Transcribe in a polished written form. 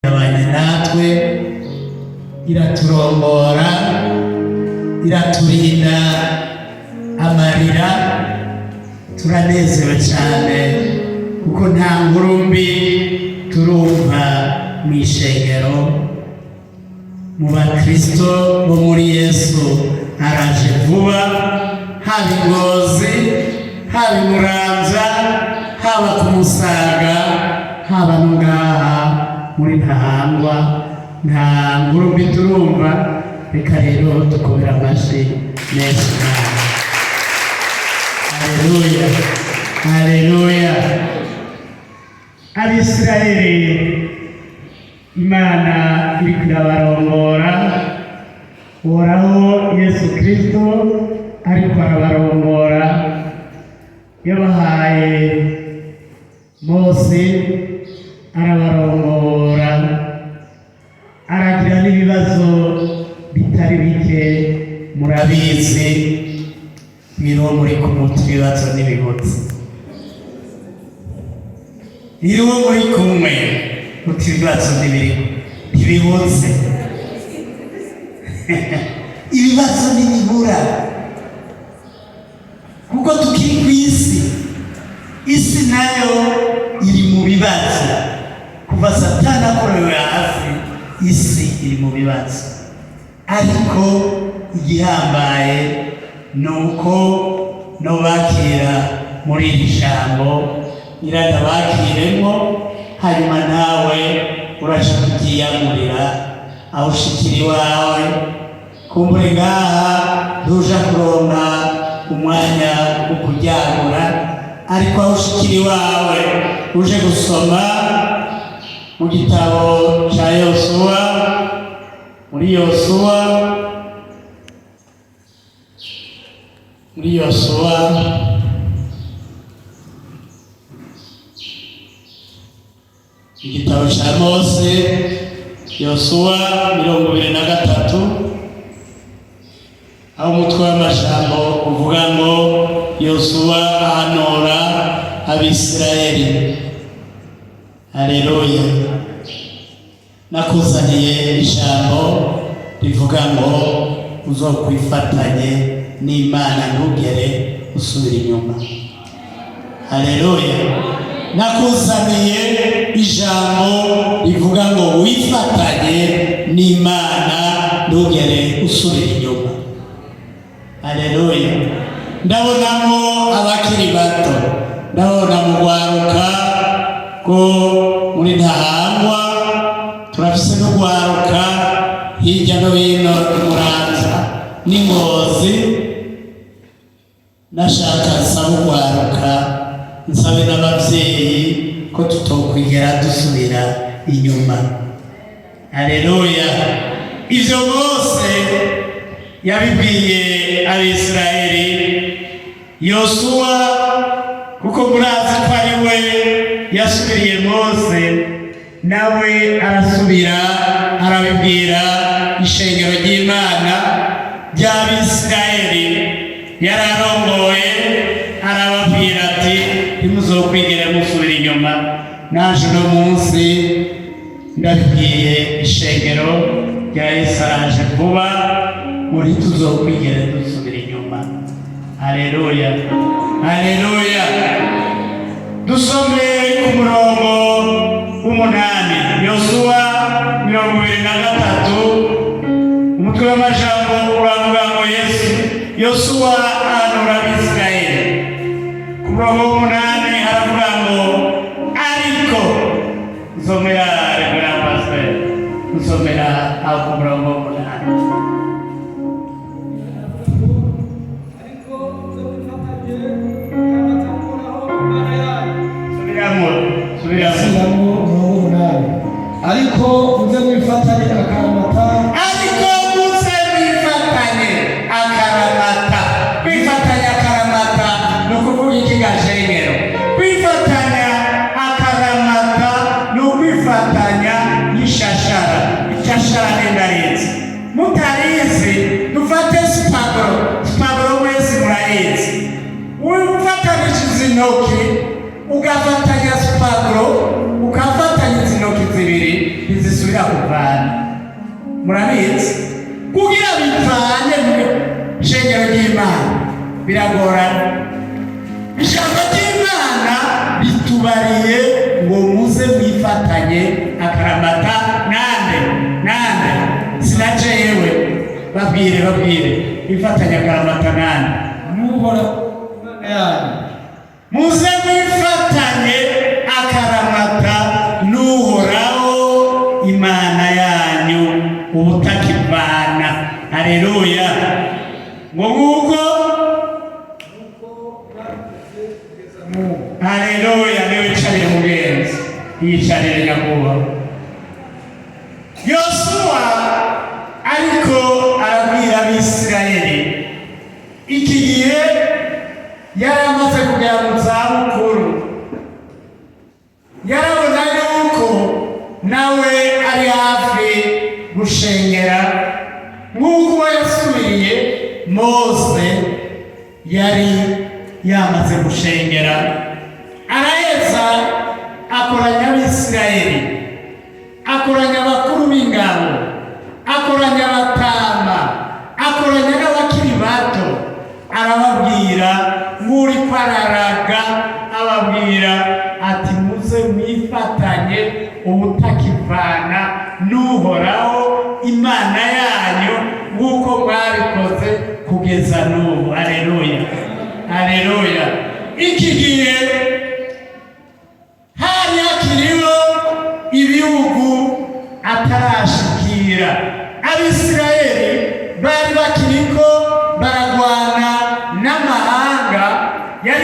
abanye natwe, iraturombora, iraturinda amarira. Turanezerewe cyane kuko nta nkuru mbi turumva mu ishengero, mu bakristo bo muri Yesu araje vuba, haba i Ngozi, haba i Muramvya, haba ku Musaga, haba no ngaha muri Ntahangwa. Nta nkuru mbi turumva. Reka rero tukubira amashyi neza. Haleluya, haleluya. Abisirayeli Imana iriko irabarongora, Uhoraho Yesu Kristo ariko arabarongora. Yabahaye Mose, arabarongora, aragira n'ibibazo bitari bike. Murabizi biriho muri kumuta ibibazo n'ibibutse, biriho muri kumwe muti ibibazo ntibibutse. Ibibazo ntibibura kuko tukiri ku isi nayo iri mu bibazo. Kuva Satani akorewe hasi, isi iri mu bibazo, ariko igihambaye nuko nobakira muri iri jambo, iranabakiremo, hanyuma nawe urashaka kugiyamurira aho ushikira iwawe. Kumbure ngaha ntuja kuronka umwanya wo kuryamura, ariko aho ushikira iwawe uje gusoma mu gitabo ca Yosuwa, muri Yosuwa igitabo ca Mose, Yosuwa 23, aho umutwe w'amajambo uvuga ngo Yosuwa ahanura Abisirayeli. Haleluya. Nakuzaniye ijambo rivuga ngo uzokwifatanye n'Imana, ntugere usubira inyuma. Haleluya. Nakuzaniye ijambo rivuga ngo wifatanye n'Imana, ntugere usubira inyuma. Haleluya. Ndabonamo abakiri bato, ndabona mu rwaruka ko muri Ntahangwa, turafise no rwaruka hirya no hino Muramvya n'i Ngozi. Nashaka nsaba urwaruka, nsabe n'abavyeyi ko tutokwigera dusubira inyuma. Haleluya. Ivyo bose yabibwiye Abisirayeli Yosuwa, kuko murazi ko ari we yasubiriye Mose, nawe arasubira arabibwira ishengero ry'Imana ry'Abisirayeli. Yararongoye arababwira ati ntimuzokwigera musubira inyuma. Naje uno munsi ndabibwiye ishengero rya Yesu araje vuba, muri tuzokwigera dusubira inyuma. Haleluya, haleluya. Dusome ku murongo w'8, Yosuwa 23, umutwe w'amajambo uravuga ngo Yosuwa ahanura Abisirayeli. Ku murongo w'8 haravuga ngo ariko, nsomera Reverend Pastor, nsomera aho ku murongo w'8. Ariko muze mwifatanye akaramata, kwifatanya akaramata ni ukuvuga iki gashengero? Kwifatanya akaramata ni ukwifatanya n'ishashara. Ishashara n'indaritse mutarizi, dufate sipagoro mwese murayizi. Ufatanije izi ntoki ugafatanya sipagoro, ukafatanya izi ntoki zibiri, ubutavana. Murabizi kugira bivane shengero ry'Imana biragorana. Ijambo ry'Imana ritubariye ngo muze mwifatanye akaramata nande sinaje yewe babwire bifatanye akaramata nande Nuhora yanyu. muze mwifatanye akaramata n'Uhoraho Imana yanyu ubutakivana. Haleluya. Ngo nguko haleluya niwe cyarire mugenzi yicarire nyakubahwa. Yosuwa ariko arabwira Abisirayeli iki gihe yari amaze kugera mu zabukuru, yarabona yuko nawe ari hafi gushengera nk'uko yasubiriye Mose yari yamaze gushengera. Araheza akoranya Abisirayeli, akoranya abakuru b'ingabo, akoranya abatama, akoranya n'abakiri bato, arababwira nk'uri kwararaga, ababwira ati muze mwifatanye ubutakivana n'Uhoraho Imana yanyu nk'uko mwabikoze kugeza n'ubu. Haleluya, haleluya. Iki